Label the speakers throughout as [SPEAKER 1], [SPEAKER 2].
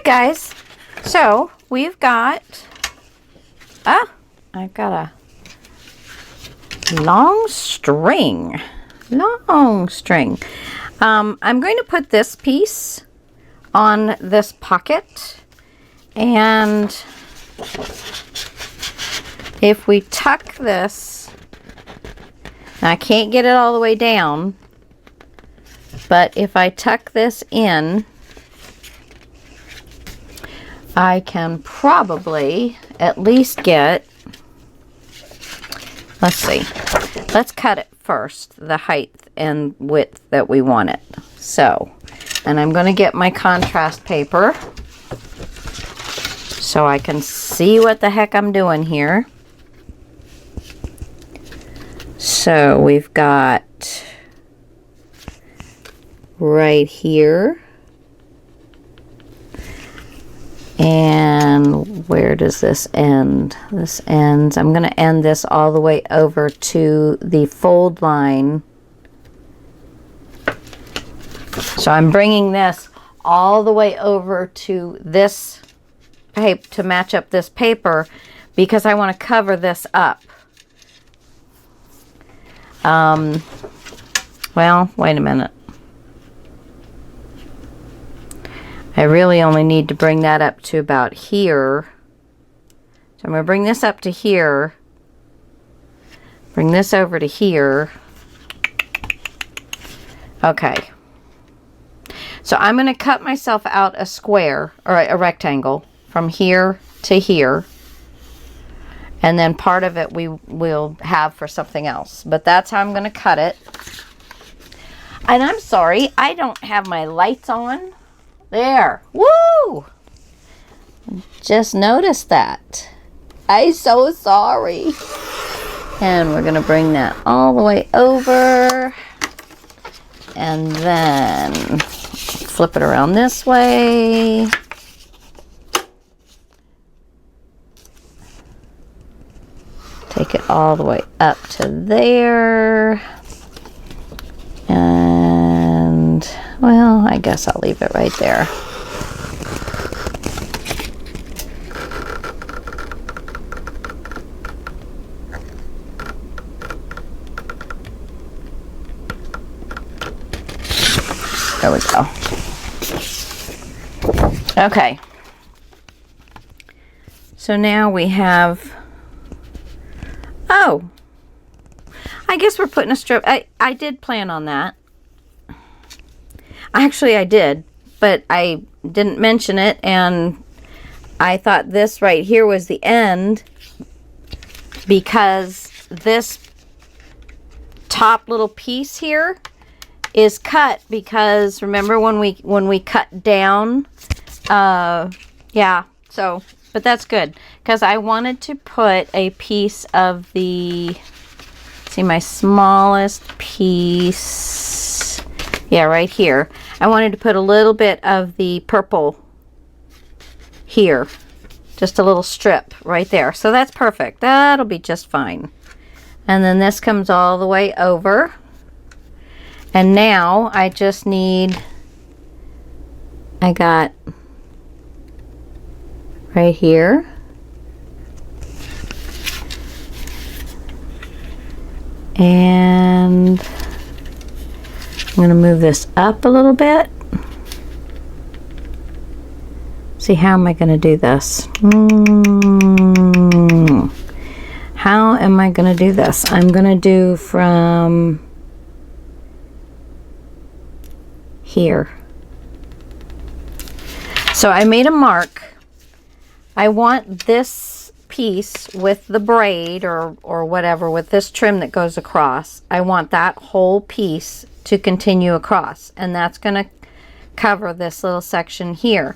[SPEAKER 1] guys, so we've got, I've got a long string. I'm going to put this piece on this pocket, and if we tuck this, I can't get it all the way down, but if I tuck this in, I can probably at least get, let's see, let's cut it first, the height and width that we want it. So, and I'm going to get my contrast paper so I can see what the heck I'm doing here. So we've got right here. And where does this end? This ends, I'm going to end this all the way over to the fold line. So I'm bringing this all the way over to this paper to match up this paper because I want to cover this up. Well, wait a minute. I really only need to bring that up to about here. So I'm going to bring this up to here. Bring this over to here. Okay. So I'm going to cut myself out a square, or a rectangle, from here to here. And then part of it we will have for something else. But that's how I'm going to cut it. And I'm sorry, I don't have my lights on. There. Woo! Just noticed that. I'm so sorry. And we're going to bring that all the way over. And then flip it around this way. Take it all the way up to there. And, well, I guess I'll leave it right there. There we go. Okay. So now we have, oh, I guess we're putting a strip. I did plan on that. Actually, I did, but I didn't mention it, and I thought this right here was the end because this top little piece here is cut because remember when we cut down, yeah, so, but that's good because I wanted to put a piece of the, see my smallest piece, yeah, right here. I wanted to put a little bit of the purple here, just a little strip right there. So that's perfect. That'll be just fine. And then this comes all the way over. And now I just need, I got right here. And I'm going to move this up a little bit. See, how am I going to do this? How am I going to do this? I'm going to do from here. So I made a mark. I want this piece with the braid or whatever, with this trim that goes across. I want that whole piece to continue across, and that's going to cover this little section here.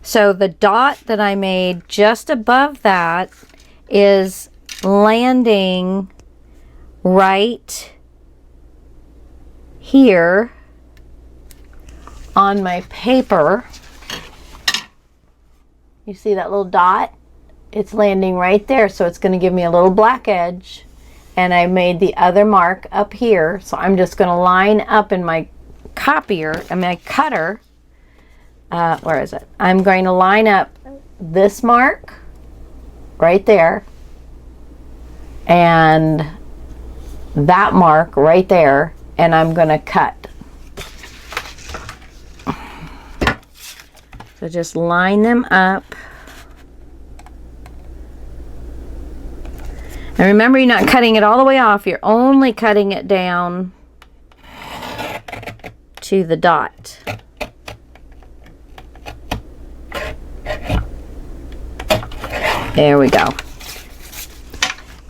[SPEAKER 1] So the dot that I made just above that is landing right here on my paper. You see that little dot? It's landing right there, so it's going to give me a little black edge. And I made the other mark up here, so I'm just going to line up in my copier and my cutter where is it? I'm going to line up this mark right there and that mark right there, and I'm going to cut. So just line them up. And remember, you're not cutting it all the way off. You're only cutting it down to the dot. There we go.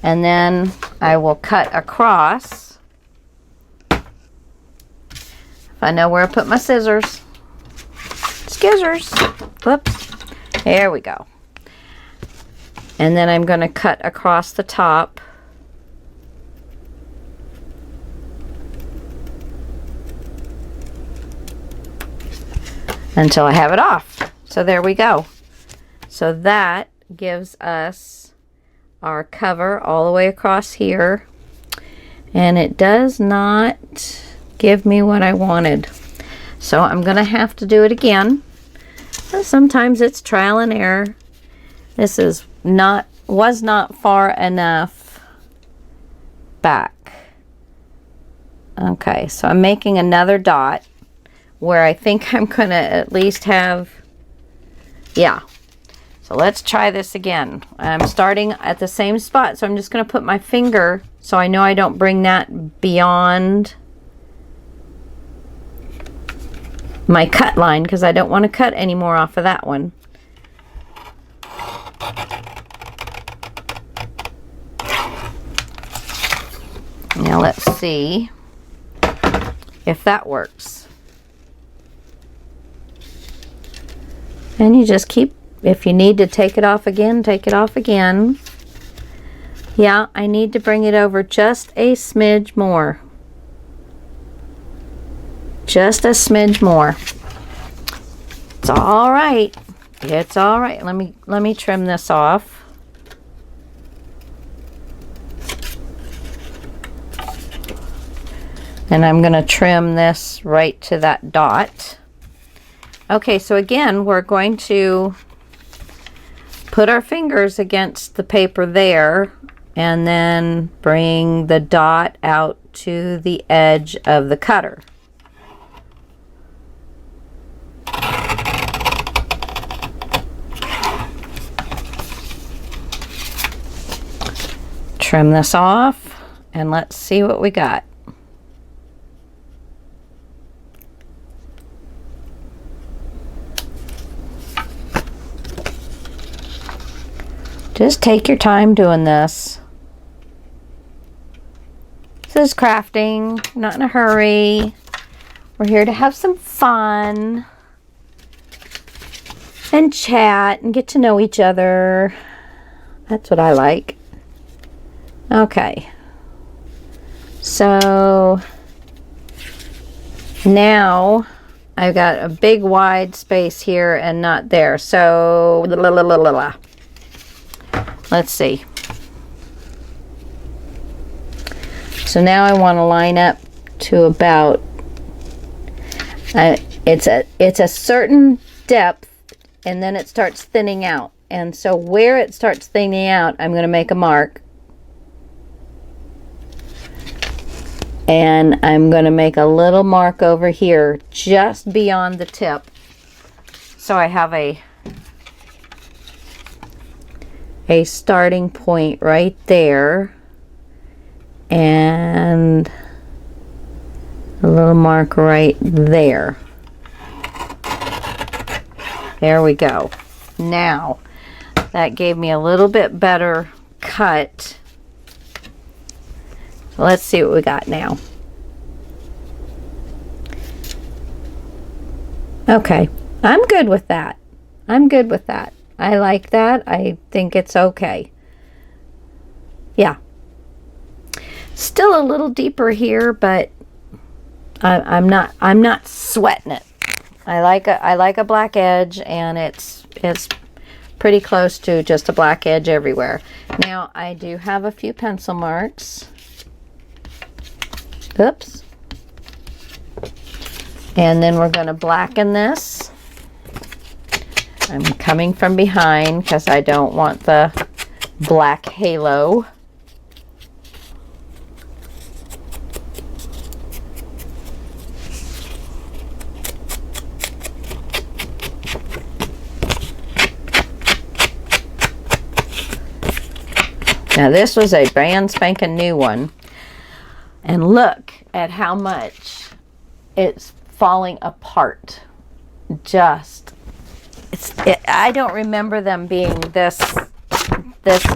[SPEAKER 1] And then I will cut across. If I know where I put my scissors. Whoops. There we go. And then I'm going to cut across the top. Until I have it off. So there we go. So that gives us our cover all the way across here. And it does not give me what I wanted. So I'm going to have to do it again. Sometimes it's trial and error. This was not far enough back. Okay, so I'm making another dot where I think I'm going to at least have, yeah. So let's try this again. I'm starting at the same spot, so I'm just going to put my finger so I know I don't bring that beyond my cut line, because I don't want to cut any more off of that one. Now let's see if that works. And you just keep, if you need to take it off again, take it off again. Yeah, I need to bring it over just a smidge more. Just a smidge more. It's all right. It's all right. Let me trim this off. And I'm going to trim this right to that dot. Okay, so again, we're going to put our fingers against the paper there and then bring the dot out to the edge of the cutter. Trim this off and let's see what we got. Just take your time doing this. This is crafting, not in a hurry. We're here to have some fun and chat and get to know each other. That's what I like. Okay. So now I've got a big wide space here and not there. So let's see. So now I want to line up to about it's a certain depth, and then it starts thinning out. And so where it starts thinning out, I'm going to make a mark. And I'm going to make a little mark over here just beyond the tip. So I have a starting point right there. And a little mark right there. There we go. Now, that gave me a little bit better cut. So let's see what we got now. Okay, I'm good with that. I'm good with that. I like that. I think it's okay. Yeah. Still a little deeper here, but I'm not sweating it. I like a black edge, and it's pretty close to just a black edge everywhere. Now I do have a few pencil marks. Oops. And then we're going to blacken this. I'm coming from behind because I don't want the black halo. Now this was a brand spanking new one. And look at how much it's falling apart. I don't remember them being this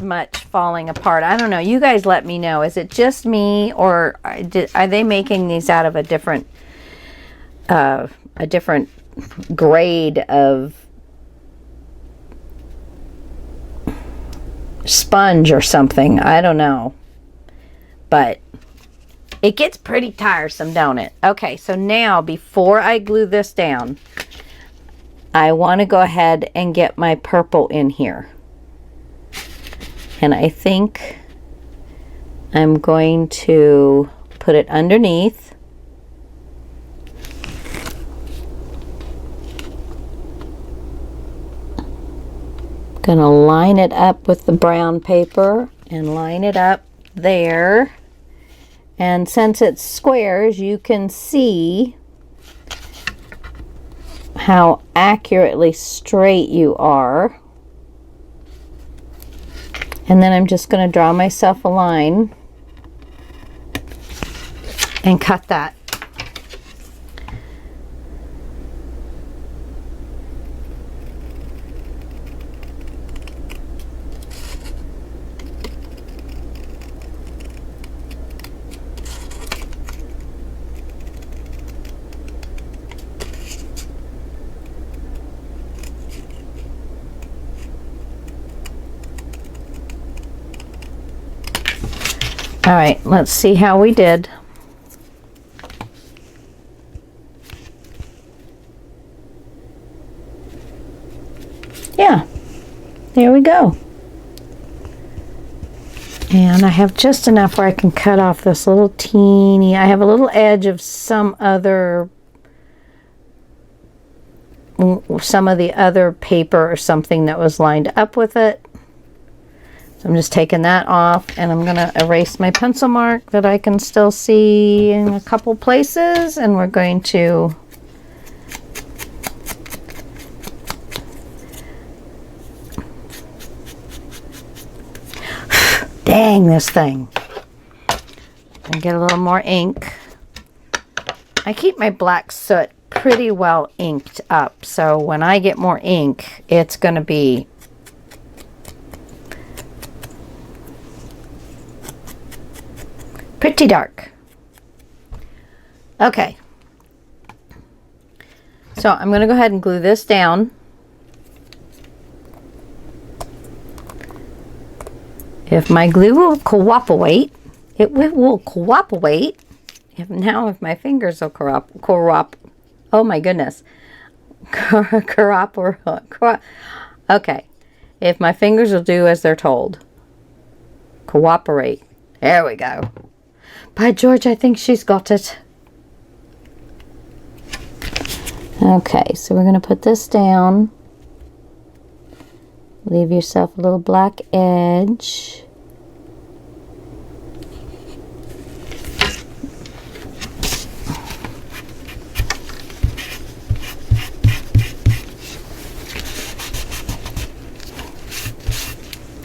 [SPEAKER 1] much falling apart. I don't know. You guys let me know. Is it just me, or are they making these out of a different grade of sponge or something? I don't know. But it gets pretty tiresome, don't it? Okay, so now before I glue this down, I want to go ahead and get my purple in here. And I think I'm going to put it underneath. Gonna line it up with the brown paper and line it up there. And since it's squares, you can see how accurately straight you are. And then I'm just going to draw myself a line and cut that. All right, let's see how we did. Yeah, there we go. And I have just enough where I can cut off this little teeny, I have a little edge of some of the other paper or something that was lined up with it. So I'm just taking that off, and I'm going to erase my pencil mark that I can still see in a couple places, and we're going to dang this thing. And get a little more ink. I keep my black soot pretty well inked up, so when I get more ink, it's going to be pretty dark. Okay. So I'm going to go ahead and glue this down. If my glue will cooperate, it will cooperate. If my fingers will cooperate. Oh my goodness. Okay. If my fingers will do as they're told. Cooperate. There we go. By George, I think she's got it. Okay, so we're going to put this down. Leave yourself a little black edge.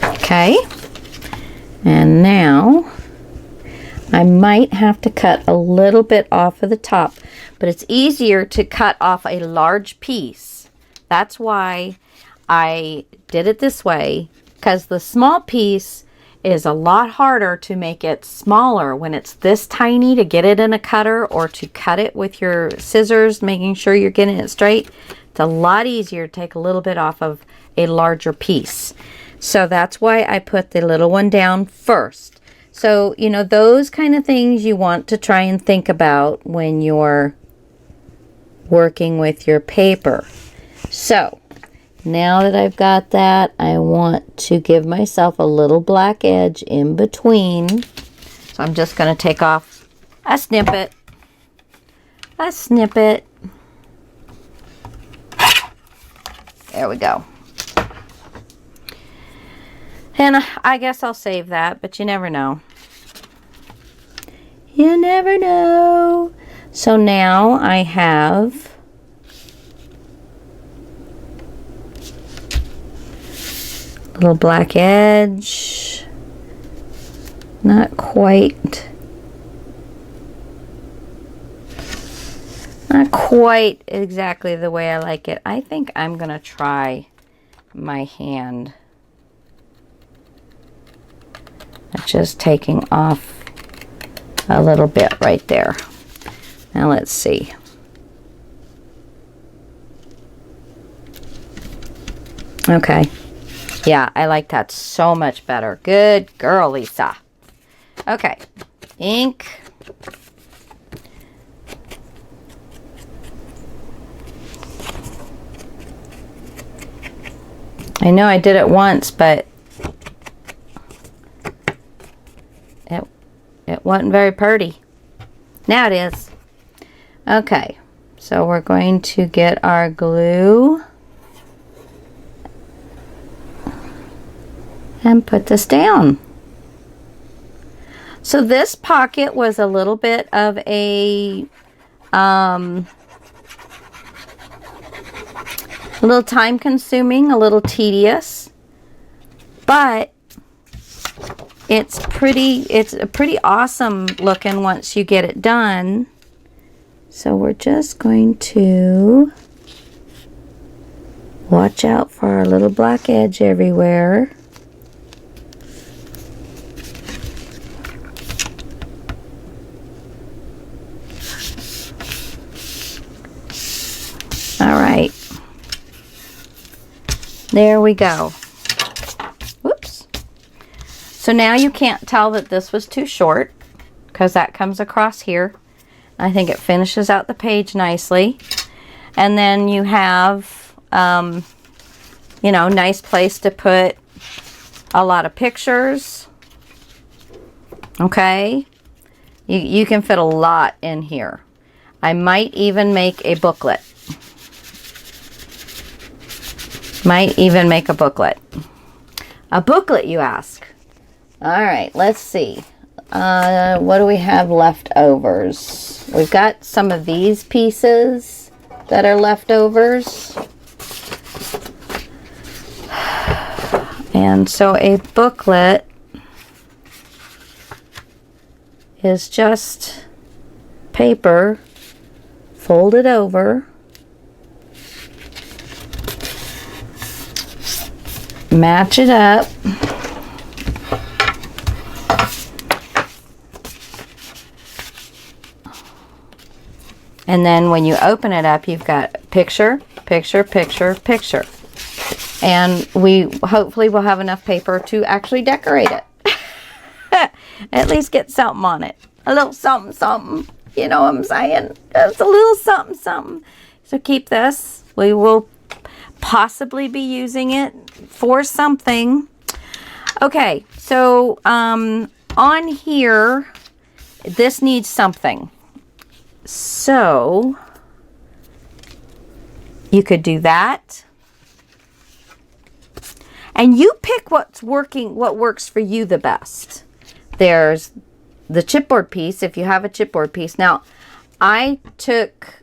[SPEAKER 1] Okay, and now I might have to cut a little bit off of the top, but it's easier to cut off a large piece. That's why I did it this way, because the small piece is a lot harder to make it smaller when it's this tiny, to get it in a cutter or to cut it with your scissors, making sure you're getting it straight. It's a lot easier to take a little bit off of a larger piece. So that's why I put the little one down first. So, you know, those kind of things you want to try and think about when you're working with your paper. So, now that I've got that, I want to give myself a little black edge in between. So I'm just going to take off a snippet. There There we go. And I guess I'll save that, but you never know. You never know. So now I have a little black edge. Not quite exactly the way I like it. I think I'm gonna try my hand. Just taking off a little bit right there. Now let's see. Okay. Yeah, I like that so much better. Good girl, Lisa. Okay. Ink. I know I did it once, but it wasn't very pretty. Now it is. Okay, so we're going to get our glue and put this down. So this pocket was a little bit of a little time consuming, a little tedious, but it's pretty awesome looking once you get it done. So we're just going to watch out for our little black edge everywhere. All right. There we go. Whoops. So now you can't tell that this was too short because that comes across here. I think it finishes out the page nicely. And then you have, you know, nice place to put a lot of pictures. Okay. You can fit a lot in here. I might even make a booklet. Might even make a booklet. A booklet, you ask? All right, let's see. What do we have leftovers? We've got some of these pieces that are leftovers. And so a booklet is just paper folded over, match it up, and then when you open it up, you've got picture, picture, picture, picture. And we hopefully will have enough paper to actually decorate it. At least get something on it. A little something, something. You know what I'm saying? Just a little something, something. So keep this. We will possibly be using it for something. Okay, so on here, this needs something. So you could do that. And you pick what's working, what works for you the best. There's the chipboard piece, if you have a chipboard piece. Now, I took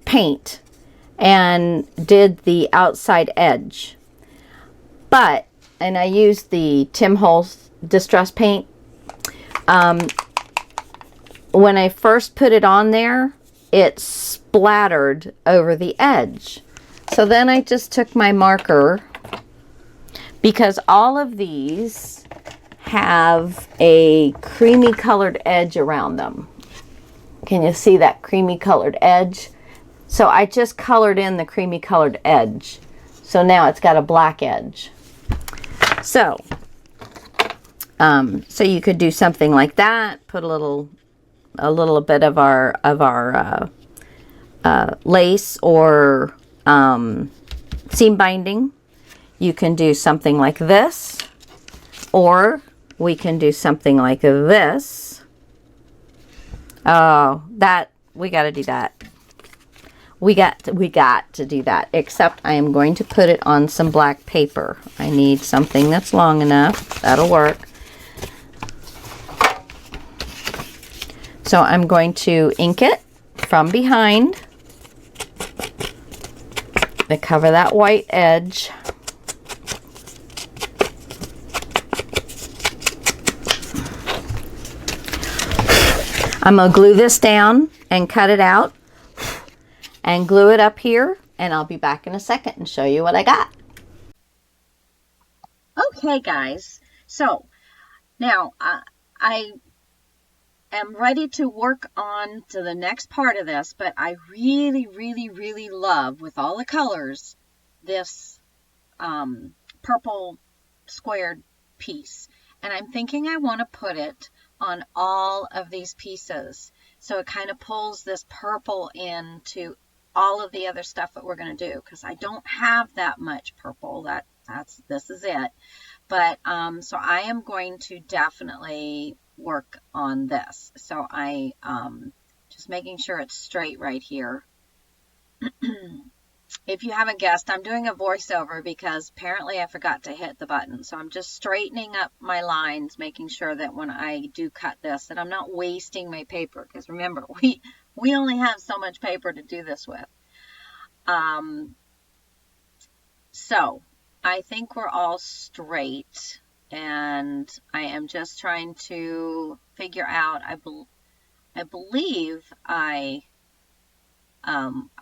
[SPEAKER 1] paint and did the outside edge. And I used the Tim Holtz Distress Paint. When I first put it on there, it splattered over the edge. So then I just took my marker, because all of these have a creamy colored edge around them. Can you see that creamy colored edge? So I just colored in the creamy colored edge. So now it's got a black edge. So you could do something like that. Put a little bit of our lace or seam binding. You can do something like this, or we can do something like this. Oh, we got to do that. we got to do that, except I am going to put it on some black paper. I need something that's long enough. That'll work. So I'm going to ink it from behind to cover that white edge. I'm going to glue this down and cut it out and glue it up here, and I'll be back in a second and show you what I got. Okay guys, so now I am ready to work on to the next part of this, but I really love, with all the colors, this purple squared piece. And I'm thinking I want to put it on all of these pieces. So it kind of pulls this purple into all of the other stuff that we're going to do, because I don't have that much purple. This is it. But so I am going to definitely work on this. So I just making sure it's straight right here. If you haven't guessed, I'm doing a voiceover because apparently I forgot to hit the button. So I'm just straightening up my lines, making sure that when I do cut this, that I'm not wasting my paper. Because remember, we only have so much paper to do this with. So I think we're all straight, and I am just trying to figure out, I believe I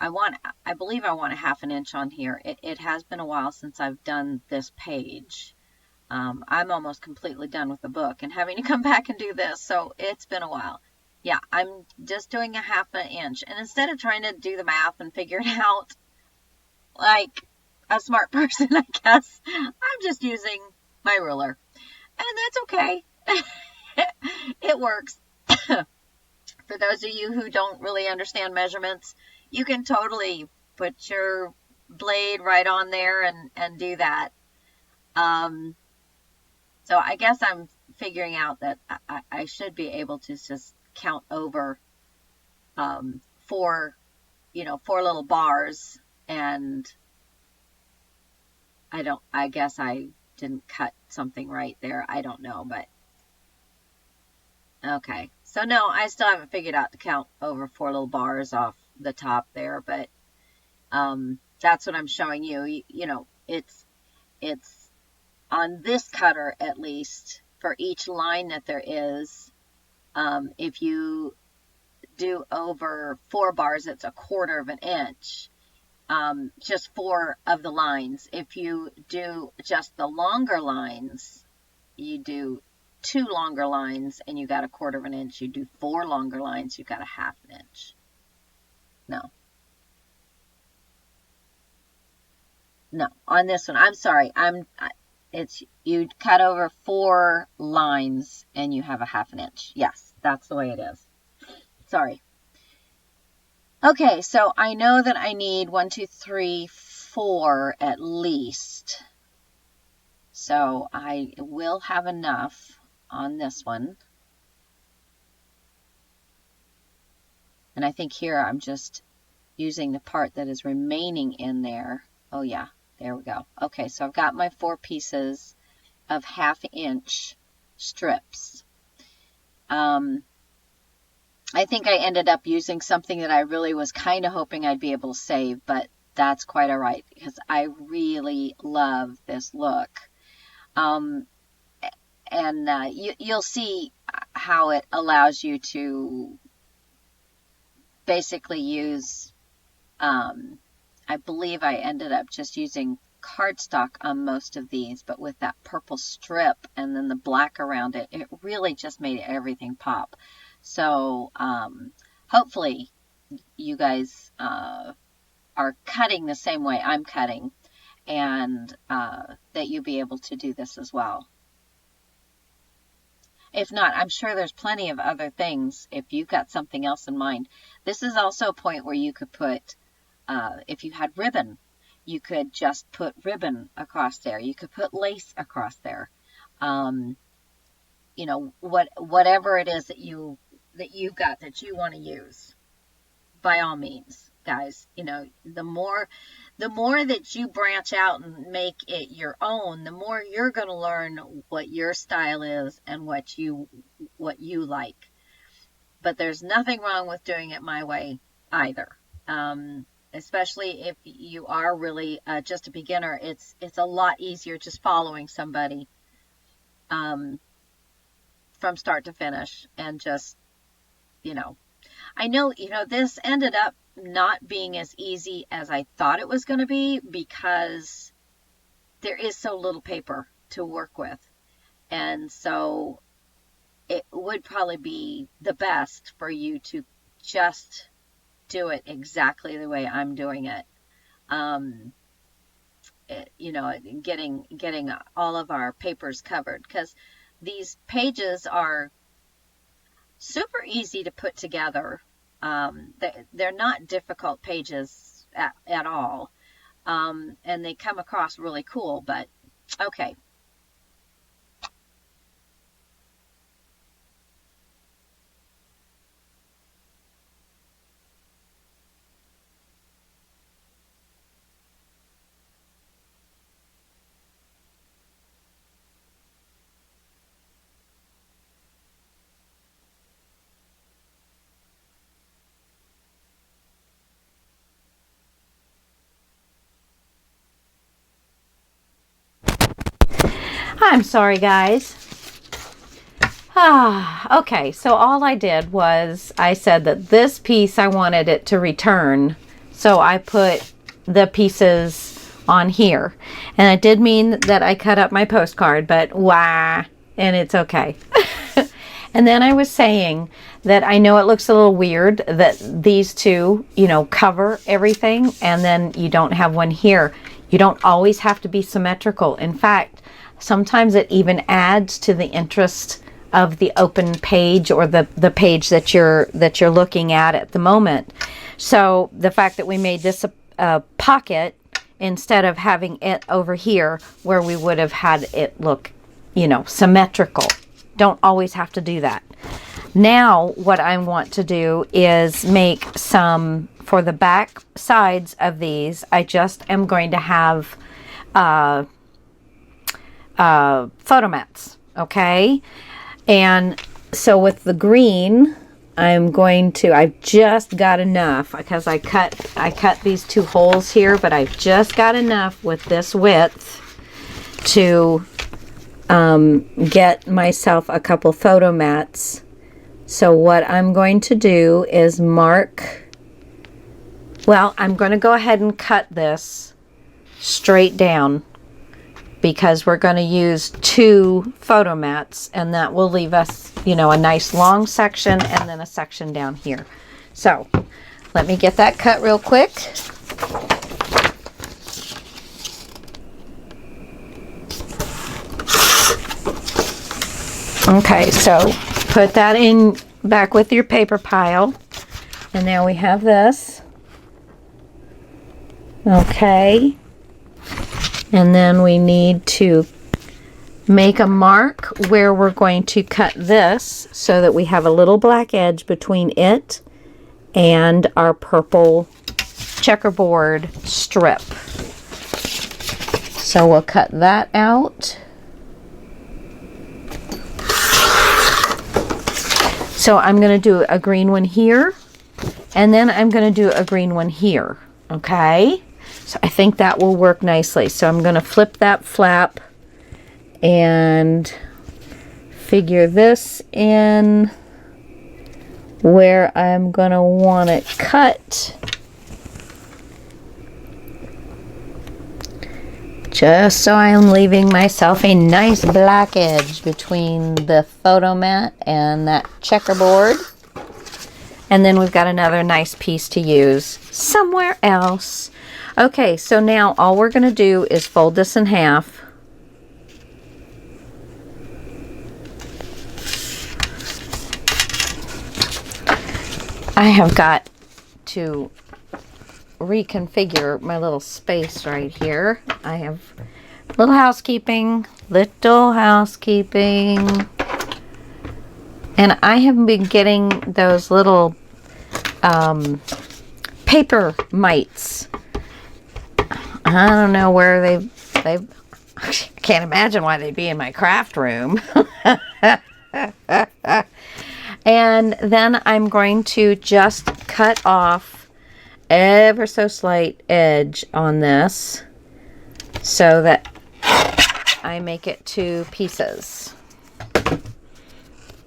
[SPEAKER 1] want a half an inch on here. It has been a while since I've done this page. I'm almost completely done with the book and having to come back and do this, so it's been a while. Yeah, I'm just doing a half an inch, and instead of trying to do the math and figure it out like a smart person, I guess, I'm just using my ruler, and that's okay. It works. For those of you who don't really understand measurements, you can totally put your blade right on there and do that. So I guess I'm figuring out that I should be able to just count over four little bars, and I guess I didn't cut something right there. I don't know, but okay. So no, I still haven't figured out to count over 4 little bars off the top there, but that's what I'm showing you. You know, it's on this cutter, at least, for each line that there is. If you do over 4 bars, it's 1/4 of an inch. Just 4 of the lines. If you do just the longer lines, you do 2 longer lines and you got 1/4 of an inch. You do 4 longer lines, you got 1/2 an inch. No, on this one, I'm sorry. It's you cut over 4 lines and you have 1/2 an inch. Yes, that's the way it is. Sorry. Okay, so I know that I need 1, 2, 3, 4 at least. So I will have enough on this one. And I think here I'm just using the part that is remaining in there. Oh yeah, there we go. Okay, so I've got my 4 pieces of 1/2 inch strips. I think I ended up using something that I really was kind of hoping I'd be able to save, but that's quite all right because I really love this look. And you'll see how it allows you to basically use, I believe I ended up just using cardstock on most of these, but with that purple strip and then the black around it, it really just made everything pop. So hopefully you guys are cutting the same way I'm cutting, and that you'll be able to do this as well. If not, I'm sure there's plenty of other things if you've got something else in mind. This is also a point where you could put, if you had ribbon, you could just put ribbon across there. You could put lace across there. You know, whatever it is that you've got that you want to use, by all means. guys. You know, the more that you branch out and make it your own, the more you're going to learn what your style is and what you like. But there's nothing wrong with doing it my way either. Especially if you are really just a beginner, it's a lot easier just following somebody from start to finish, and just, you know, I know, you know, this ended up not being as easy as I thought it was going to be, because there is so little paper to work with. And so it would probably be the best for you to just do it exactly the way I'm doing it. You know, getting all of our papers covered, because these pages are super easy to put together. They're not difficult pages at all. And they come across really cool, but okay. I'm sorry, guys. Okay, so all I did was I said that this piece I wanted it to return, so I put the pieces on here. And I did mean that I cut up my postcard, but wah, and it's okay. And then I was saying that I know it looks a little weird that these two, you know, cover everything, and then you don't have one here. You don't always have to be symmetrical. In fact, sometimes it even adds to the interest of the open page, or the page that you're looking at the moment. So the fact that we made this a pocket instead of having it over here where we would have had it look, you know, symmetrical. Don't always have to do that. Now what I want to do is make some for the back sides of these. I just am going to have photo mats, okay? And so with the green, I've just got enough, because I cut these two holes here, but I've just got enough with this width to get myself a couple photo mats. So what I'm going to do is mark, well, I'm going to go ahead and cut this straight down, because we're going to use 2 photo mats, and that will leave us, you know, a nice long section and then a section down here. So let me get that cut real quick. Okay, so put that in back with your paper pile. And now we have this. Okay. And then we need to make a mark where we're going to cut this so that we have a little black edge between it and our purple checkerboard strip. So we'll cut that out. So I'm going to do a green one here, and then I'm going to do a green one here. Okay? So I think that will work nicely. So I'm going to flip that flap and figure this in where I'm going to want it cut. Just so I'm leaving myself a nice black edge between the photo mat and that checkerboard. And then we've got another nice piece to use somewhere else. Okay, so now all we're going to do is fold this in half. I have got to reconfigure my little space right here. I have little housekeeping. And I have been getting those little paper mites. I don't know where they I can't imagine why they'd be in my craft room. And then I'm going to just cut off ever so slight edge on this so that I make it 2 pieces.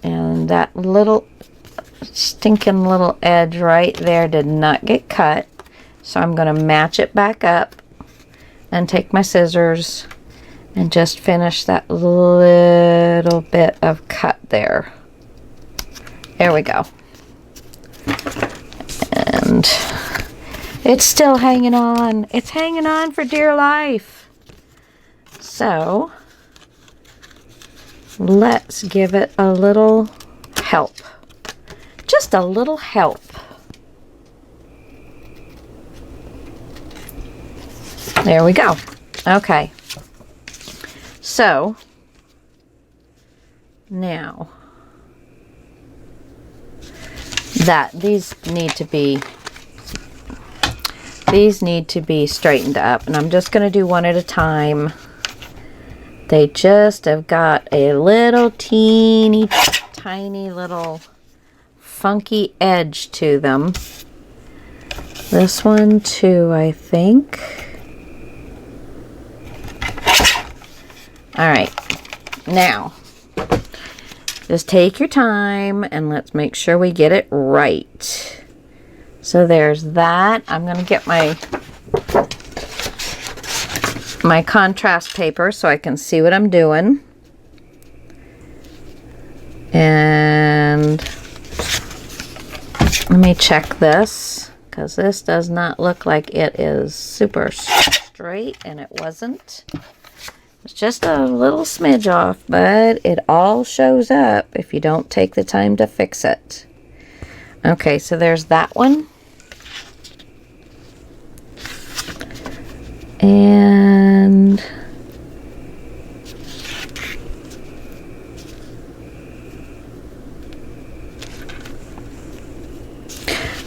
[SPEAKER 1] And that little stinking little edge right there did not get cut. So I'm going to match it back up and take my scissors and just finish that little bit of cut there. There we go. And it's still hanging on. It's hanging on for dear life. So let's give it a little help. Just a little help. There we go. Okay. So now that these need to be straightened up, and I'm just going to do one at a time. They just have got a little teeny tiny little funky edge to them. This one too, I think. All right, now just take your time and let's make sure we get it right. So there's that. I'm going to get my contrast paper so I can see what I'm doing. And let me check this, because this does not look like it is super straight, and it wasn't. It's just a little smidge off, but it all shows up if you don't take the time to fix it. Okay, so there's that one. And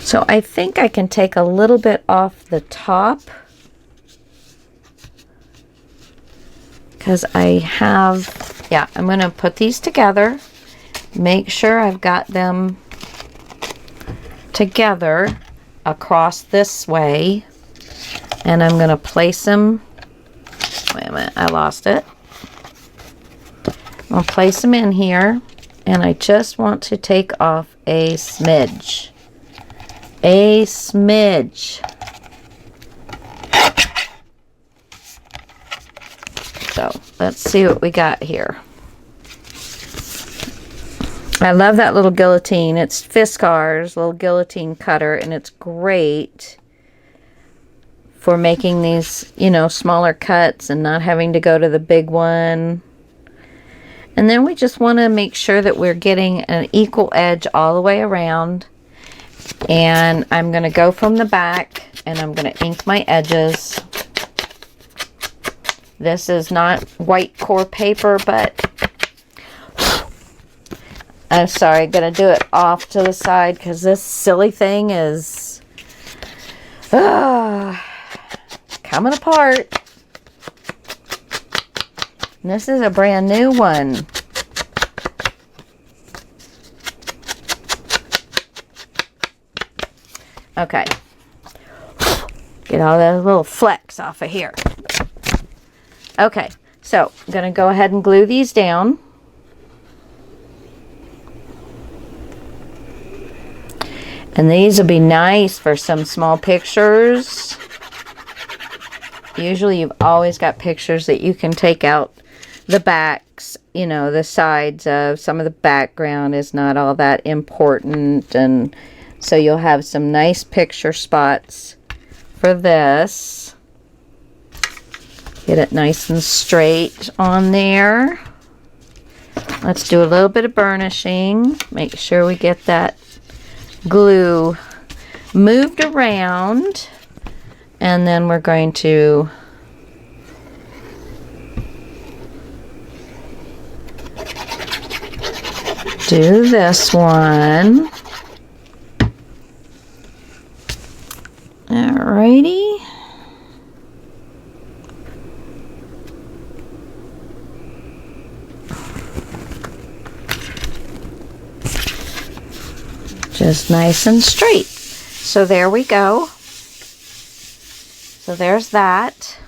[SPEAKER 1] so I think I can take a little bit off the top, because I have, yeah, I'm going to put these together, make sure I've got them together across this way, and I'm going to place them, wait a minute, I lost it. I'll place them in here, and I just want to take off a smidge. A smidge. So let's see what we got here. I love that little guillotine. It's Fiskars little guillotine cutter, and it's great for making these, you know, smaller cuts and not having to go to the big one. And then we just want to make sure that we're getting an equal edge all the way around. And I'm going to go from the back and I'm going to ink my edges. This is not white core paper, but I'm sorry, I'm going to do it off to the side because this silly thing is coming apart. And this is a brand new one. Okay. Get all those little flecks off of here. Okay, so I'm going to go ahead and glue these down. And these will be nice for some small pictures. Usually you've always got pictures that you can take out the backs, you know, the sides of. Some of the background is not all that important, and so you'll have some nice picture spots for this. Get it nice and straight on there. Let's do a little bit of burnishing. Make sure we get that glue moved around. And then we're going to do this one. Alrighty. Just nice and straight. So there we go. So there's that.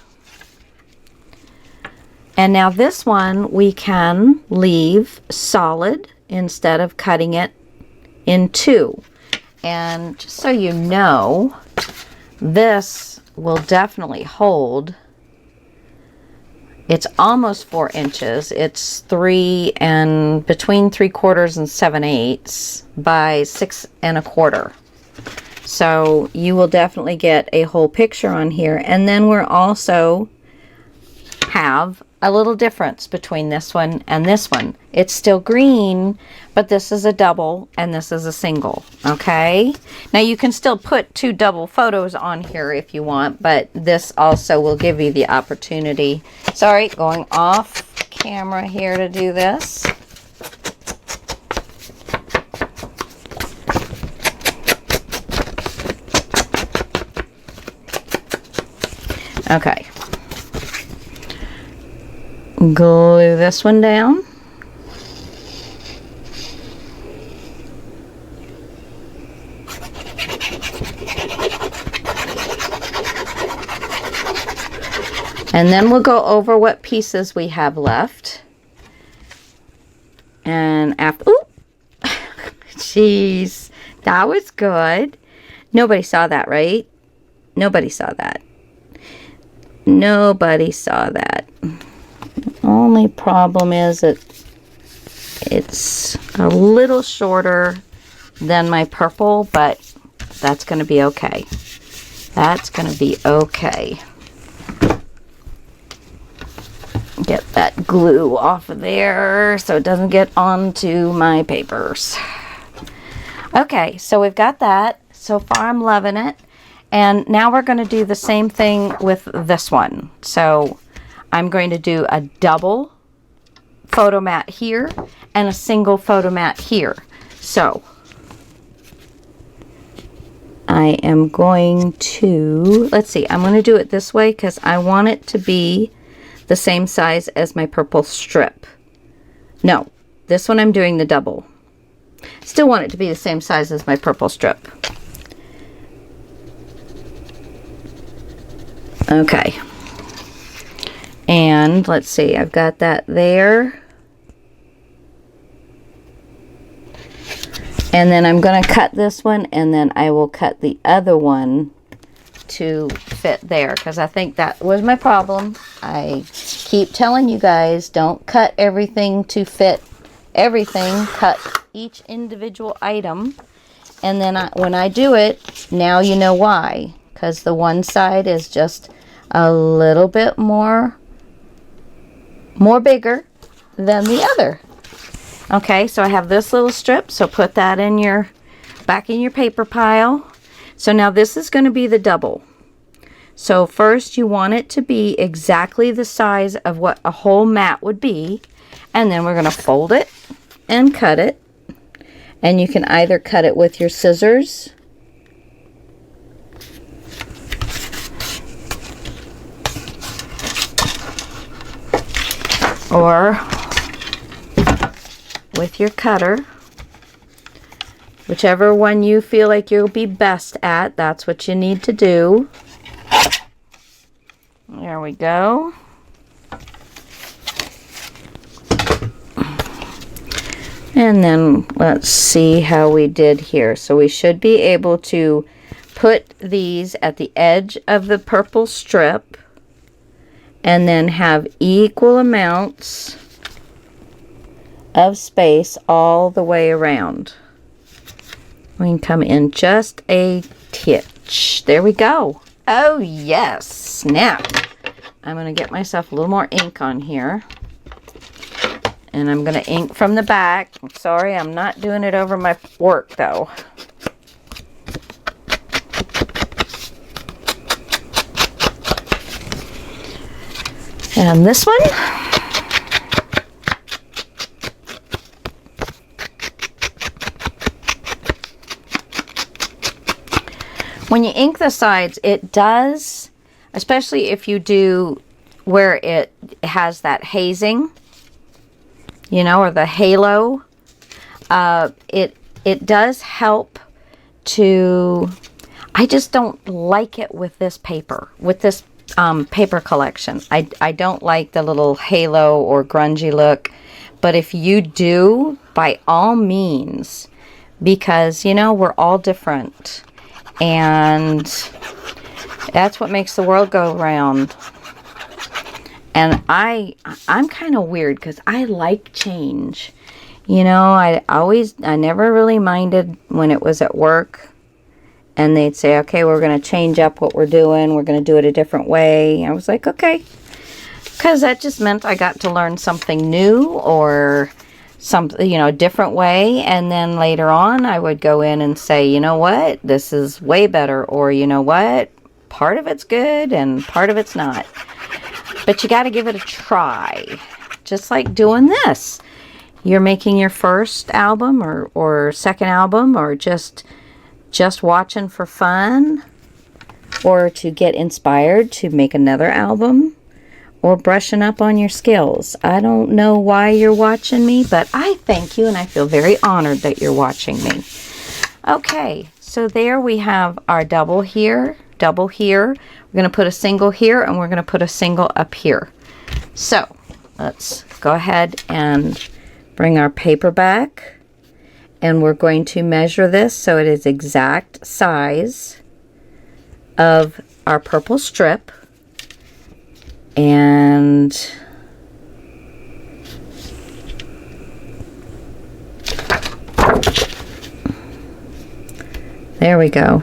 [SPEAKER 1] And now this one we can leave solid instead of cutting it in two. And just so you know, this will definitely hold. It's almost 4 inches. It's between 3/4 and 7/8 by 6 1/4. So you will definitely get a whole picture on here. And then we're also have a little difference between this one and this one. It's still green, but this is a double and this is a single. Okay, now you can still put 2 double photos on here if you want, but this also will give you the opportunity. Sorry, going off camera here to do this. Okay, glue this one down. And then we'll go over what pieces we have left. And after, ooh, jeez, that was good. Nobody saw that, right? Nobody saw that. Nobody saw that. Only problem is that it's a little shorter than my purple, but that's going to be okay. That's going to be okay. Get that glue off of there so it doesn't get onto my papers. Okay, so we've got that. So far I'm loving it. And now we're going to do the same thing with this one. So I'm going to do a double photo mat here and a single photo mat here. So I am going to, let's see, I'm going to do it this way because I want it to be the same size as my purple strip. No, this one I'm doing the double. Still want it to be the same size as my purple strip. Okay. And let's see, I've got that there. And then I'm going to cut this one, and then I will cut the other one to fit there, because I think that was my problem. I keep telling you guys, don't cut everything to fit everything. Cut each individual item. And then when I do it, now you know why. Because the one side is just a little bit more bigger than the other. Okay, so I have this little strip, so put that in back in your paper pile. So now this is going to be the double. So first you want it to be exactly the size of what a whole mat would be, and then we're going to fold it and cut it. And you can either cut it with your scissors or with your cutter. Whichever one you feel like you'll be best at, that's what you need to do. There we go. And then let's see how we did here. So we should be able to put these at the edge of the purple strip and then have equal amounts of space all the way around. We can come in just a titch. There we go. Oh yes, snap. I'm going to get myself a little more ink on here. And I'm going to ink from the back. I'm sorry, I'm not doing it over my work though. And this one. When you ink the sides, it does, especially if you do where it has that hazing, you know, or the halo, it does help to, I just don't like it with this paper, with this paper collection. I don't like the little halo or grungy look, but if you do, by all means, because, you know, we're all different, and that's what makes the world go round. And I'm kind of weird because I like change. You know, I never really minded when it was at work and they'd say, okay, we're going to change up what we're doing. We're going to do it a different way. I was like, okay. Because that just meant I got to learn something new or something, you know, a different way. And then later on, I would go in and say, you know what, this is way better. Or, you know what, part of it's good and part of it's not. But you got to give it a try. Just like doing this. You're making your first album or second album, or just watching for fun, or to get inspired to make another album, or brushing up on your skills. I don't know why you're watching me, but I thank you and I feel very honored that you're watching me. Okay, so there we have our double here, double here. We're going to put a single here and we're going to put a single up here. So let's go ahead and bring our paper back, and we're going to measure this so it is exact size of our purple strip. And there we go.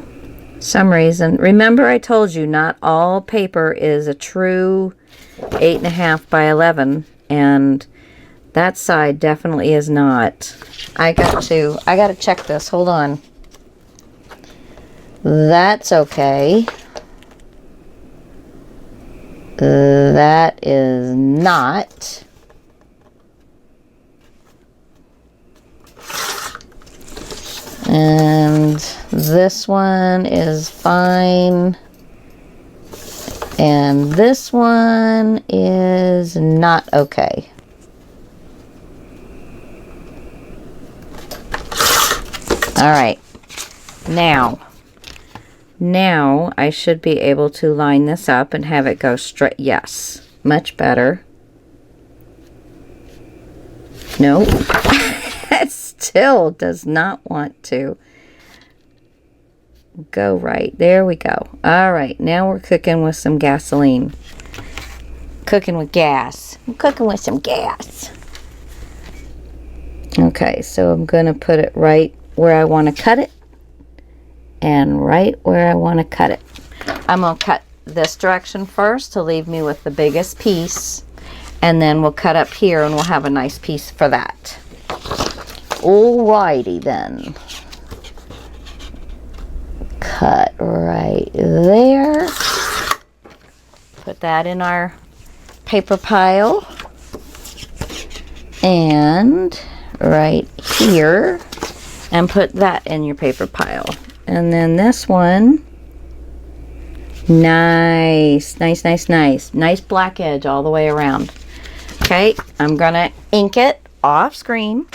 [SPEAKER 1] Some reason, remember I told you not all paper is a true 8.5 by 11, and that side definitely is not. I got to check this. Hold on. That's okay. That is not. And this one is fine. And this one is not okay. All right, now I should be able to line this up and have it go straight. Yes, much better. Nope, it still does not want to go right. There we go. All right, now we're cooking with some gasoline. Cooking with gas. I'm cooking with some gas. Okay, so I'm going to put it right where I want to cut it, and right where I want to cut it. I'm going to cut this direction first to leave me with the biggest piece, and then we'll cut up here and we'll have a nice piece for that. Alrighty then. Cut right there. Put that in our paper pile, and right here, and put that in your paper pile. And then this one, nice black edge all the way around. Okay, I'm gonna ink it off screen.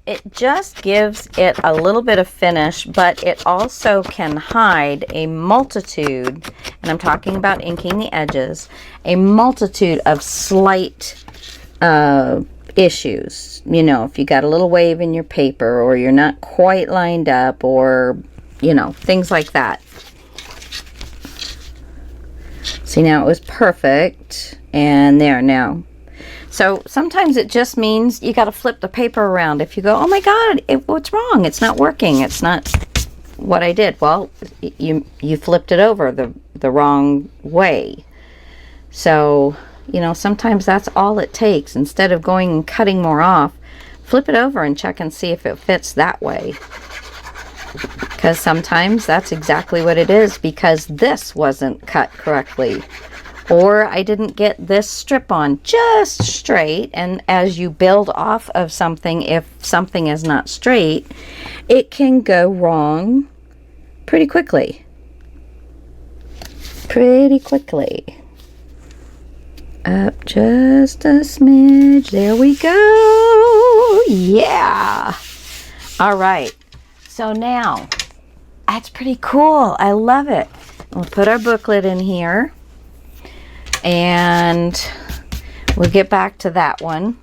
[SPEAKER 1] It just gives it a little bit of finish, but it also can hide a multitude, and I'm talking about inking the edges, a multitude of slight issues. You know, if you got a little wave in your paper, or you're not quite lined up, or, you know, things like that. See, now it was perfect, and there now. So sometimes it just means you got to flip the paper around. If you go, oh my God, what's wrong? It's not working. It's not what I did. Well, you flipped it over the wrong way. So, you know, sometimes that's all it takes. Instead of going and cutting more off, flip it over and check and see if it fits that way. Because sometimes that's exactly what it is, because this wasn't cut correctly. or I didn't get this strip on just straight. And as you build off of something, if something is not straight, it can go wrong pretty quickly. Pretty quickly. Up just a smidge. There we go. Yeah. All right. So now, that's pretty cool. I love it. We'll put our booklet in here. And we'll get back to that one.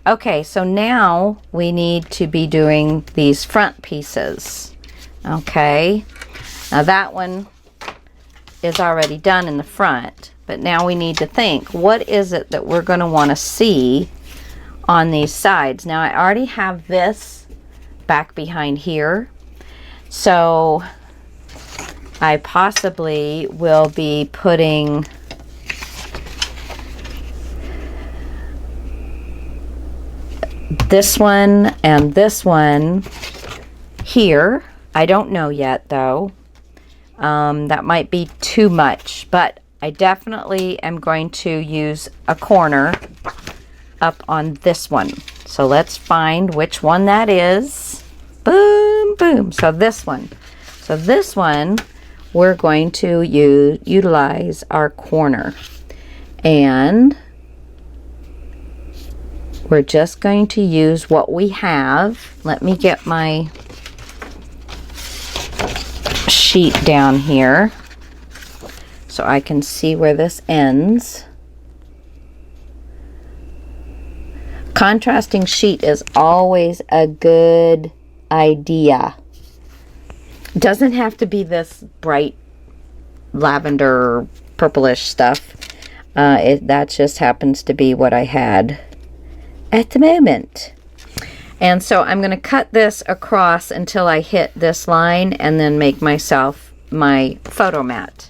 [SPEAKER 1] Okay, so now we need to be doing these front pieces. Okay. Now that one is already done in the front, but now we need to think, what is it that we're going to want to see on these sides? Now I already have this back behind here, so I possibly will be putting this one and this one here. I don't know yet though. That might be too much, but I definitely am going to use a corner up on this one. So let's find which one that is. Boom, boom. So this one. So this one, we're going to utilize our corner. And we're just going to use what we have. Let me get my sheet down here so I can see where this ends. Contrasting sheet is always a good idea. Doesn't have to be this bright lavender purplish stuff. That just happens to be what I had at the moment. And so I'm going to cut this across until I hit this line and then make myself my photo mat.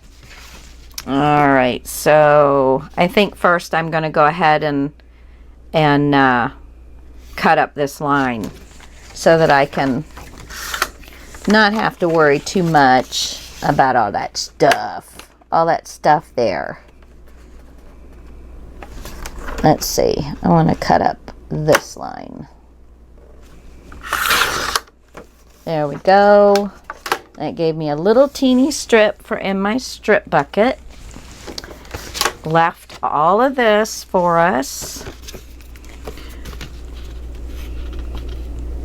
[SPEAKER 1] All right, so I think first I'm going to go ahead and cut up this line so that I can not have to worry too much about all that stuff there. Let's see, I want to cut up this line. There we go. That gave me a little teeny strip for in my strip bucket. Left all of this for us.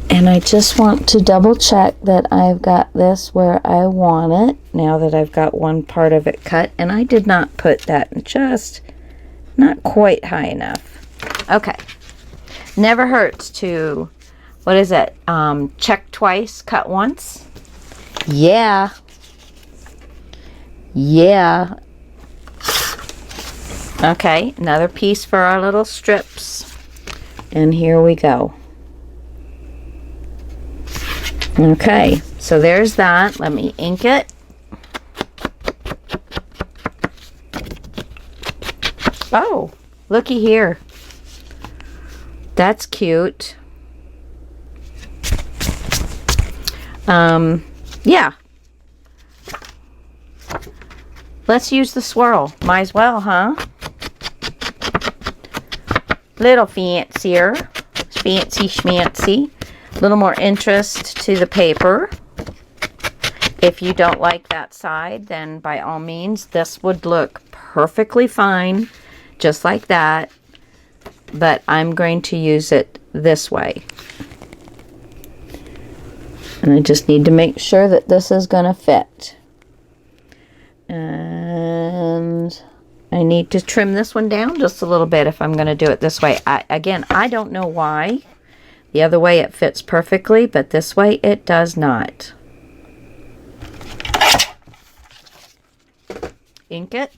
[SPEAKER 1] And I just want to double check that I've got this where I want it, now that I've got one part of it cut. And I did not put that just not quite high enough. Okay. Never hurts to, what is it? Check twice, cut once. Yeah. Yeah. Okay, another piece for our little strips. And here we go. Okay, so there's that. Let me ink it. Oh, looky here. That's cute. Yeah. Let's use the swirl. Might as well, huh? Little fancier. Fancy schmancy. A little more interest to the paper. If you don't like that side, then by all means, this would look perfectly fine, just like that. But I'm going to use it this way. And I just need to make sure that this is going to fit. And I need to trim this one down just a little bit if I'm going to do it this way. Again, I don't know why. The other way it fits perfectly, but this way it does not. Ink it.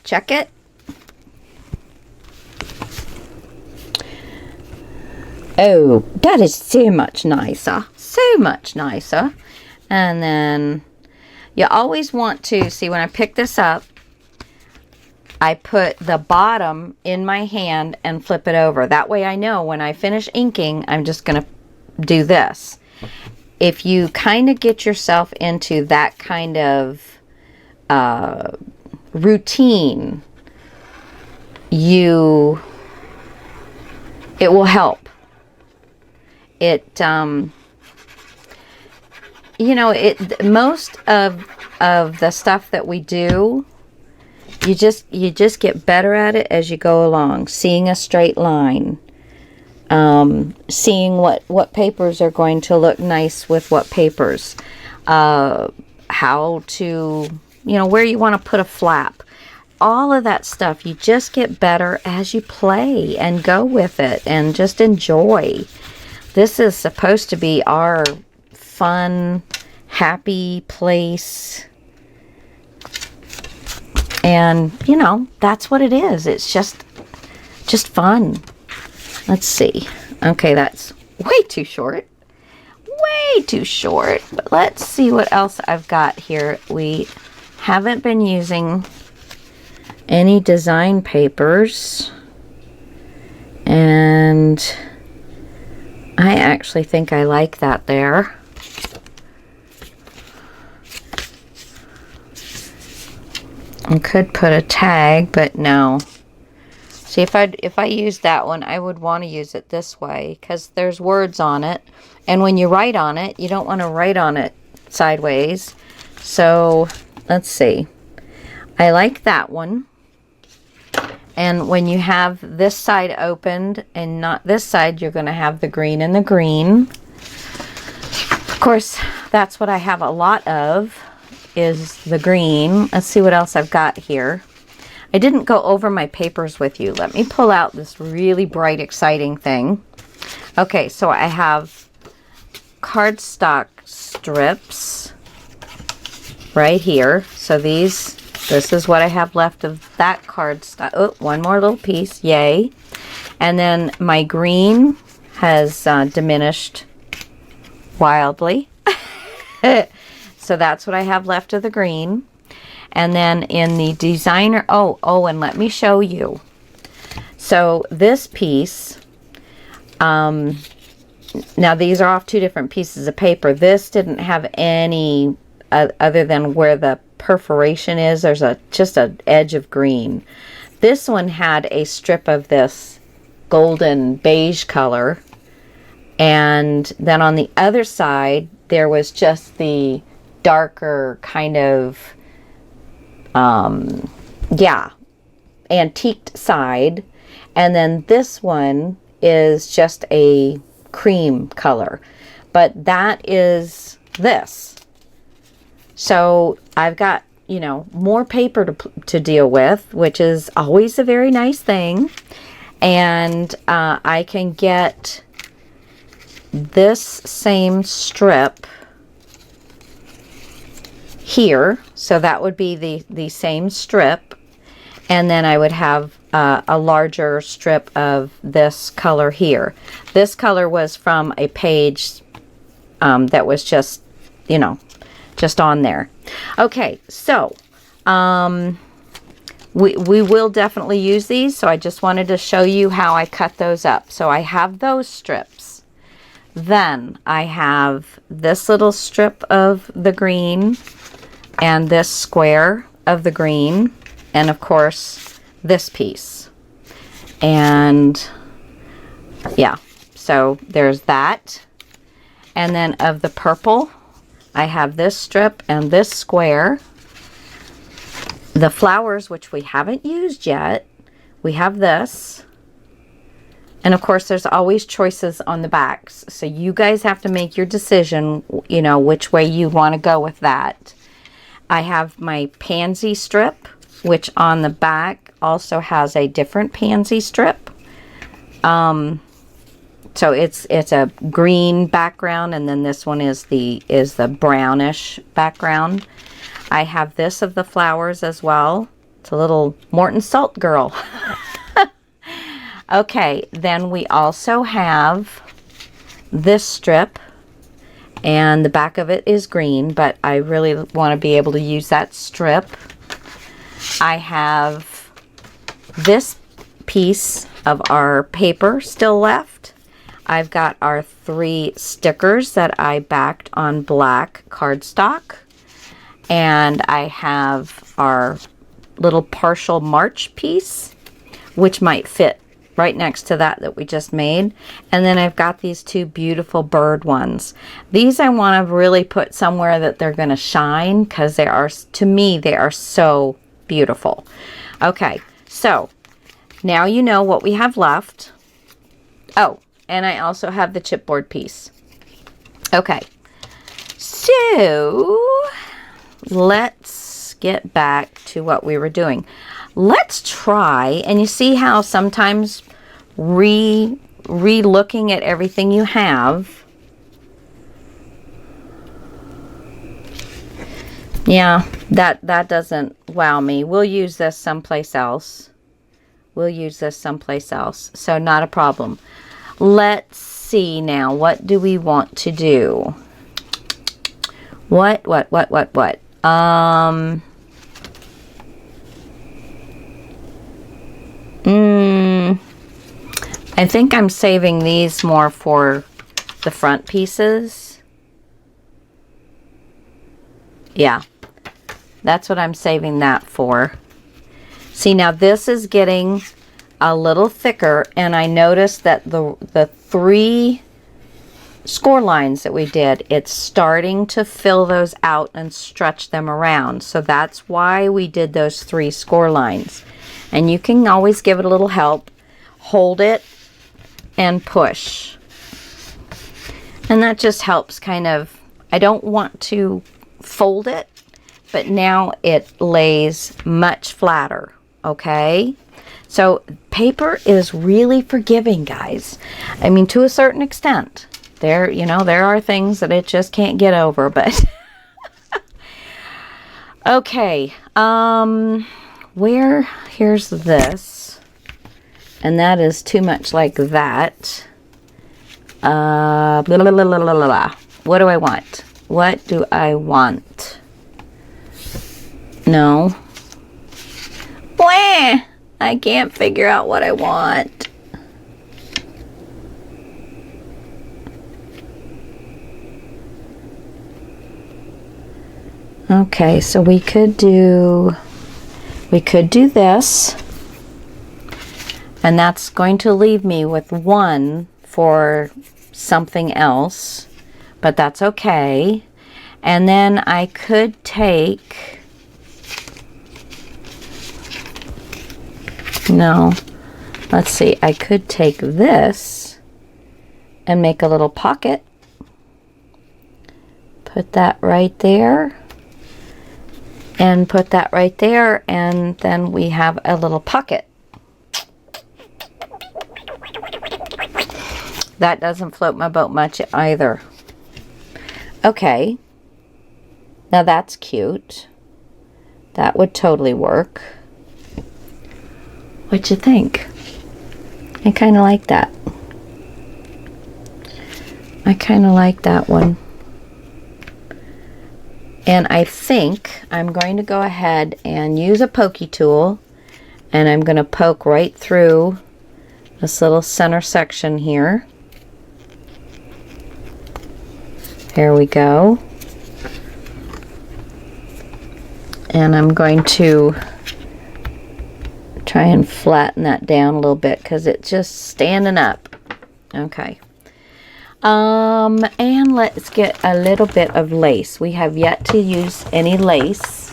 [SPEAKER 1] Check it. Oh, that is so much nicer. So much nicer. And then you always want to, see when I pick this up, I put the bottom in my hand and flip it over. That way I know when I finish inking, I'm just going to do this. If you kind of get yourself into that kind of routine, it will help. It, you know, most of the stuff that we do, you just get better at it as you go along. Seeing a straight line, seeing what papers are going to look nice with what papers, how to, you know, where you want to put a flap. All of that stuff, you just get better as you play and go with it and just enjoy. This is supposed to be our fun, happy place. And, you know, that's what it is. It's just fun. Let's see. Okay, that's way too short. Way too short. But let's see what else I've got here. We haven't been using any design papers. And I actually think I like that there. I could put a tag, but no. See, if I use that one, I would want to use it this way because there's words on it. And when you write on it, you don't want to write on it sideways. So, let's see. I like that one. And when you have this side opened and not this side, you're going to have the green and the green. Of course, that's what I have a lot of, is the green. Let's see what else I've got here. I didn't go over my papers with you. Let me pull out this really bright, exciting thing. Okay, so I have cardstock strips right here. So this is what I have left of that cardstock. Oh, one more little piece. Yay. And then my green has diminished wildly. So that's what I have left of the green. And then in the designer, and let me show you. So this piece, now these are off two different pieces of paper. This didn't have any, other than where the perforation is, there's just an edge of green. This one had a strip of this golden beige color. And then on the other side, there was just the darker kind of, antiqued side. And then this one is just a cream color. But that is this. So I've got, you know, more paper to deal with, which is always a very nice thing. And I can get this same strip here, so that would be the same strip, and then I would have a larger strip of this color here. This color was from a page that was just, you know, just on there. Okay, so we will definitely use these, so I just wanted to show you how I cut those up. So I have those strips. Then I have this little strip of the green and this square of the green, and of course this piece. And yeah, so there's that. And then of the purple, I have this strip and this square. The flowers, which we haven't used yet, we have this. And of course, there's always choices on the backs. So you guys have to make your decision, you know, which way you want to go with that. I have my pansy strip, which on the back also has a different pansy strip. So it's a green background, and then this one is the brownish background. I have this of the flowers as well. It's a little Morton Salt girl. Okay, then we also have this strip, and the back of it is green, but I really want to be able to use that strip. I have this piece of our paper still left. I've got our 3 stickers that I backed on black cardstock. And I have our little partial March piece, which might fit right next to that we just made. And then I've got these two beautiful bird ones. These I want to really put somewhere that they're going to shine, because they are, to me, they are so beautiful. Okay, so now you know what we have left. Oh, and I also have the chipboard piece. Okay, so let's get back to what we were doing. Let's try, and you see how sometimes re-looking at everything you have. Yeah, that doesn't wow me. We'll use this someplace else. We'll use this someplace else. So not a problem. Let's see now. What do we want to do? What? I think I'm saving these more for the front pieces. Yeah, that's what I'm saving that for. See, now this is getting a little thicker, and I noticed that the 3 score lines that we did, it's starting to fill those out and stretch them around. So that's why we did those 3 score lines. And you can always give it a little help. Hold it and push. And that just helps kind of, I don't want to fold it, but now it lays much flatter, okay? So paper is really forgiving, guys. I mean, to a certain extent. There, you know, there are things that it just can't get over, but okay. Here's this, and that is too much like that. Blah, blah, blah, blah, blah, blah, blah. What do I want? What do I want? No. Blah! I can't figure out what I want. Okay, so we could do this, and that's going to leave me with 1 for something else, but that's okay. And then I could take, no, let's see, I could take this and make a little pocket, put that right there, and put that right there, and then we have a little pocket. That doesn't float my boat much either. Okay, now that's cute. That would totally work. What you think? I kind of like that. I kind of like that one. And I think I'm going to go ahead and use a pokey tool, and I'm going to poke right through this little center section here. There we go. And I'm going to try and flatten that down a little bit because it's just standing up. Okay. And let's get a little bit of lace. We have yet to use any lace.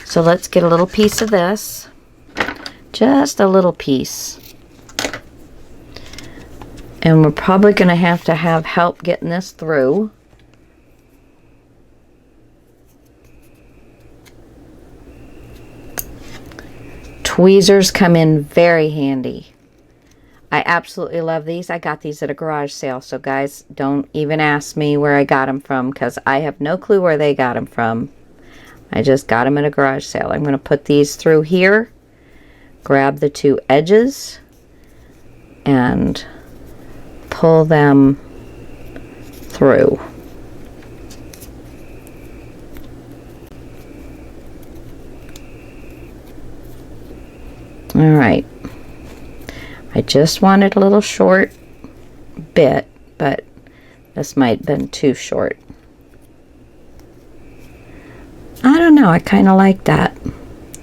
[SPEAKER 1] So let's get a little piece of this. Just a little piece. And we're probably going to have help getting this through. Tweezers come in very handy. I absolutely love these. I got these at a garage sale. So guys, don't even ask me where I got them from, because I have no clue where they got them from. I just got them at a garage sale. I'm going to put these through here. Grab the 2 edges. And pull them through. All right. I just wanted a little short bit, but this might have been too short. I know, I kind of like that.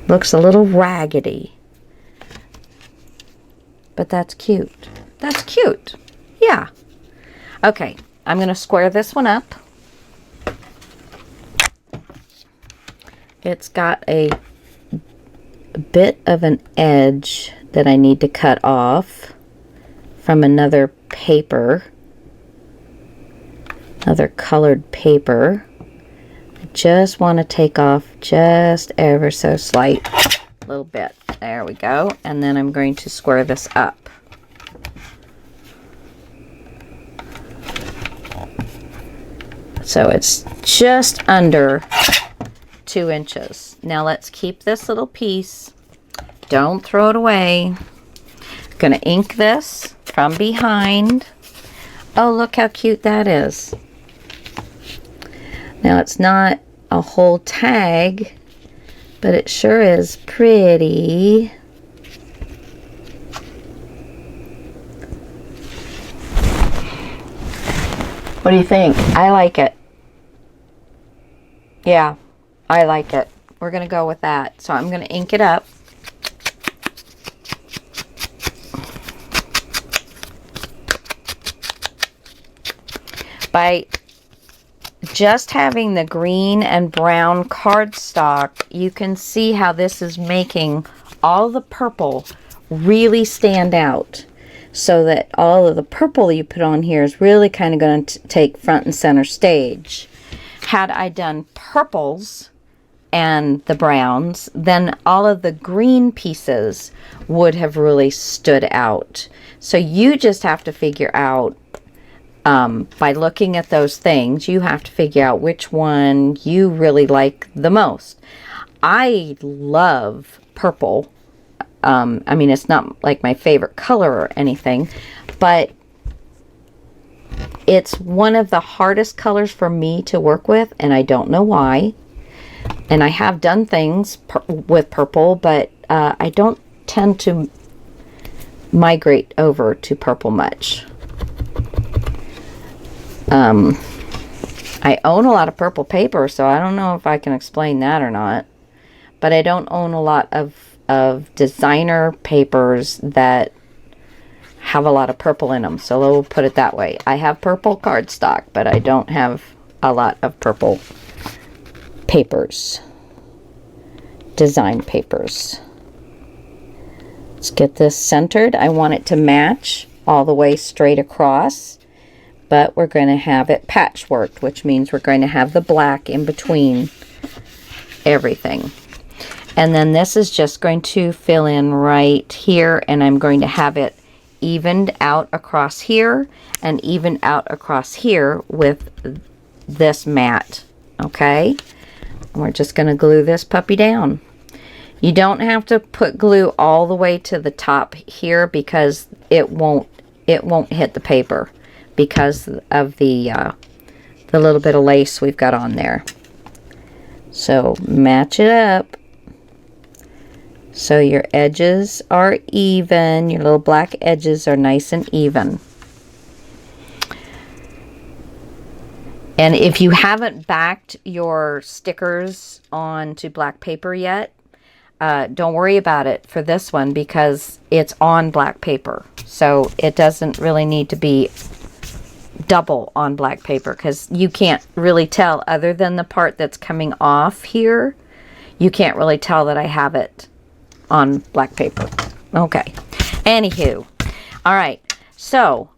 [SPEAKER 1] Looks a little raggedy. But that's cute. That's cute. Yeah. Okay, I'm going to square this one up. It's got a bit of an edge that I need to cut off from another paper. Another colored paper. I just want to take off just ever so slight little bit. There we go. And then I'm going to square this up. So it's just under 2 inches. Now let's keep this little piece. Don't throw it away. I'm going to ink this from behind. Oh, look how cute that is. Now it's not a whole tag, but it sure is pretty. What do you think? I like it. Yeah, I like it. We're going to go with that. So I'm going to ink it up. By just having the green and brown cardstock, you can see how this is making all the purple really stand out. So that all of the purple you put on here is really kind of going to take front and center stage. Had I done purples and the browns, then all of the green pieces would have really stood out. So you just have to figure out, by looking at those things, you have to figure out which one you really like the most. I love purple. I mean, it's not like my favorite color or anything, but it's one of the hardest colors for me to work with, and I don't know why. And I have done things with purple, but I don't tend to migrate over to purple much. I own a lot of purple paper, so I don't know if I can explain that or not. But I don't own a lot of designer papers that have a lot of purple in them. So we'll put it that way. I have purple cardstock, but I don't have a lot of purple papers. Design papers. Let's get this centered. I want it to match all the way straight across. But we're going to have it patchworked, which means we're going to have the black in between everything. And then this is just going to fill in right here, and I'm going to have it evened out across here and evened out across here with this mat. Okay? And we're just going to glue this puppy down. You don't have to put glue all the way to the top here because it won't hit the paper, because of the little bit of lace we've got on there. So match it up so your edges are even, your little black edges are nice and even. And if you haven't backed your stickers onto black paper yet, don't worry about it for this one because it's on black paper. So it doesn't really need to be double on black paper because you can't really tell, other than the part that's coming off here, you can't really tell that I have it on black paper. Okay. Anywho. All right. So,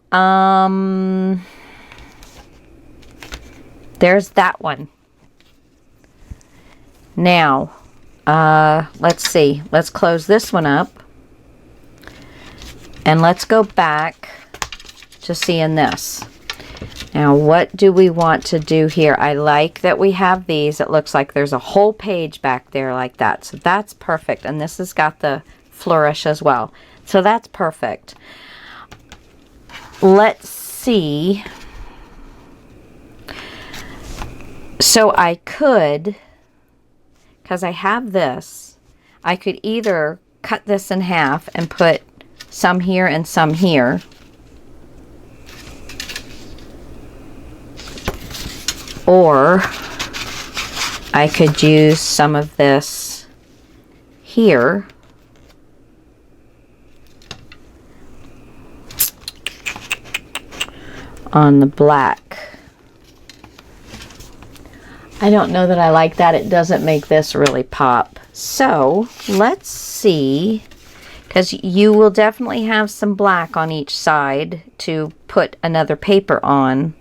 [SPEAKER 1] there's that one. Now, let's see. Let's close this one up. And let's go back to seeing this. Now, what do we want to do here? I like that we have these. It looks like there's a whole page back there like that. So that's perfect. And this has got the flourish as well. So that's perfect. Let's see. So I could, because I have this, I could either cut this in half and put some here and some here. Or I could use some of this here. On the black. I don't know that I like that. It doesn't make this really pop. So let's see, because you will definitely have some black on each side to put another paper on.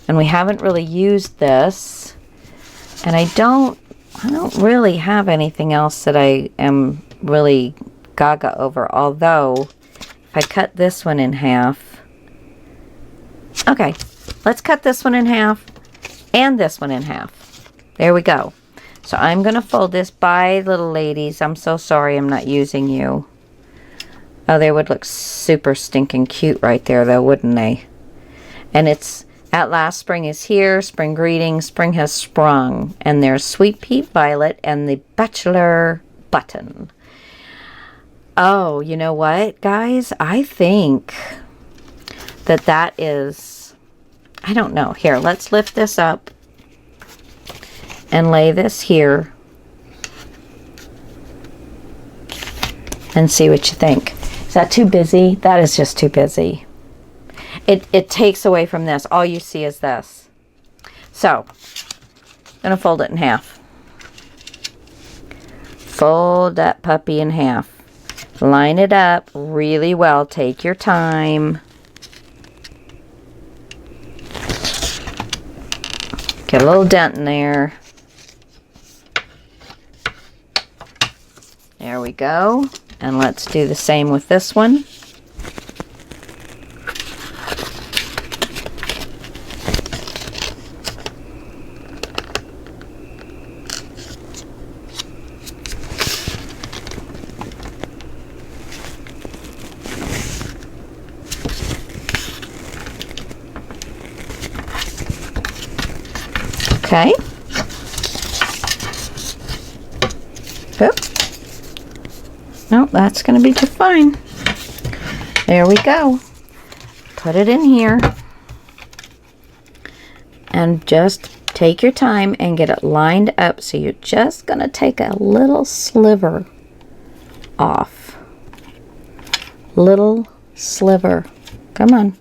[SPEAKER 1] And we haven't really used this. And I don't really have anything else that I am really gaga over. Although, if I cut this one in half. Okay, let's cut this one in half and this one in half. There we go. So I'm going to fold this. Bye, little ladies. I'm so sorry I'm not using you. Oh, they would look super stinking cute right there, though, wouldn't they? And it's At Last Spring is Here. Spring Greetings. Spring has sprung. And there's Sweet Pea Violet and the Bachelor Button. Oh, you know what, guys? I think that is, I don't know. Here, let's lift this up and lay this here and see what you think. Is that too busy? That is just too busy. It takes away from this. All you see is this. So, I'm going to fold it in half. Fold that puppy in half. Line it up really well. Take your time. Get a little dent in there. There we go. And let's do the same with this one. Okay. Oop. Nope, that's going to be just fine. There we go. Put it in here. And just take your time and get it lined up. So you're just going to take a little sliver off. Little sliver. Come on.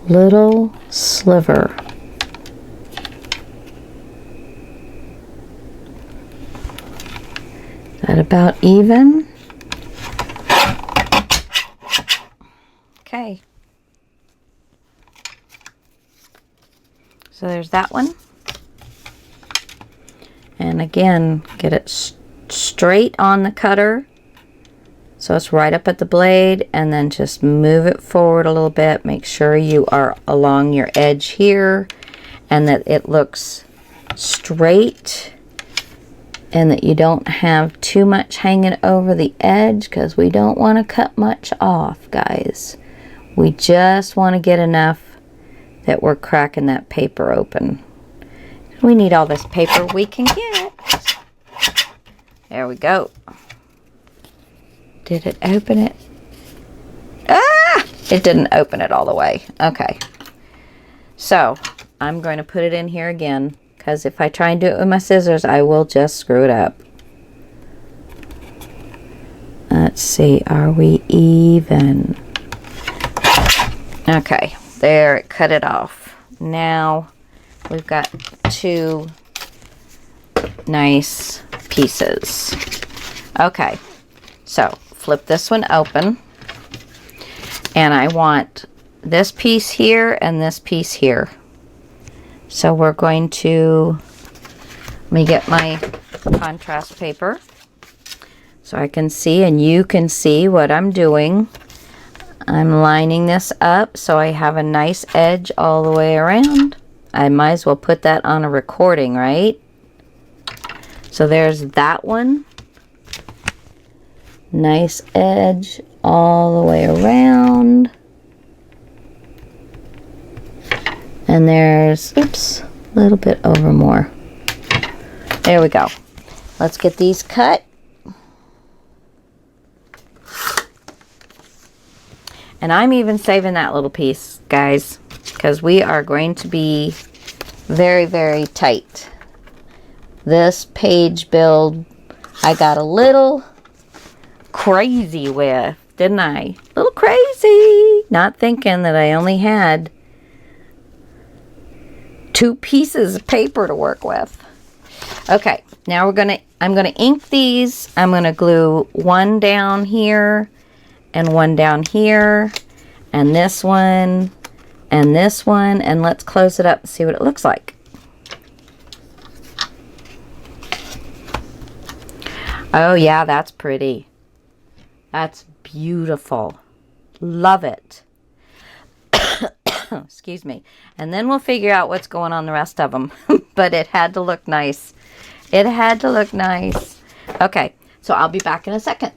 [SPEAKER 1] Little sliver. That about even? Okay. So there's that one. And again, get it straight on the cutter. So it's right up at the blade, and then just move it forward a little bit. Make sure you are along your edge here and that it looks straight. And that you don't have too much hanging over the edge, because we don't want to cut much off, guys. We just want to get enough that we're cracking that paper open. We need all this paper we can get. There we go. Did it open it? Ah! It didn't open it all the way. Okay. So, I'm going to put it in here again. Because if I try and do it with my scissors, I will just screw it up. Let's see, are we even? Okay, there, it cut it off. Now, we've got two nice pieces. Okay, so flip this one open. And I want this piece here and this piece here. So we're going to, let me get my contrast paper so I can see and you can see what I'm doing. I'm lining this up so I have a nice edge all the way around. I might as well put that on a recording, right? So there's that one. Nice edge all the way around. And there's, oops, a little bit over more. There we go. Let's get these cut. And I'm even saving that little piece, guys, because we are going to be Very, very tight. This page build, I got a little crazy with, didn't I? A little crazy. Not thinking that I only had 2 pieces of paper to work with. Okay, now I'm gonna ink these. I'm gonna glue one down here and one down here, and this one, and let's close it up and see what it looks like. Oh yeah, that's pretty. That's beautiful. Love it. Excuse me. And then we'll figure out what's going on the rest of them. But it had to look nice. It had to look nice. Okay, so I'll be back in a second.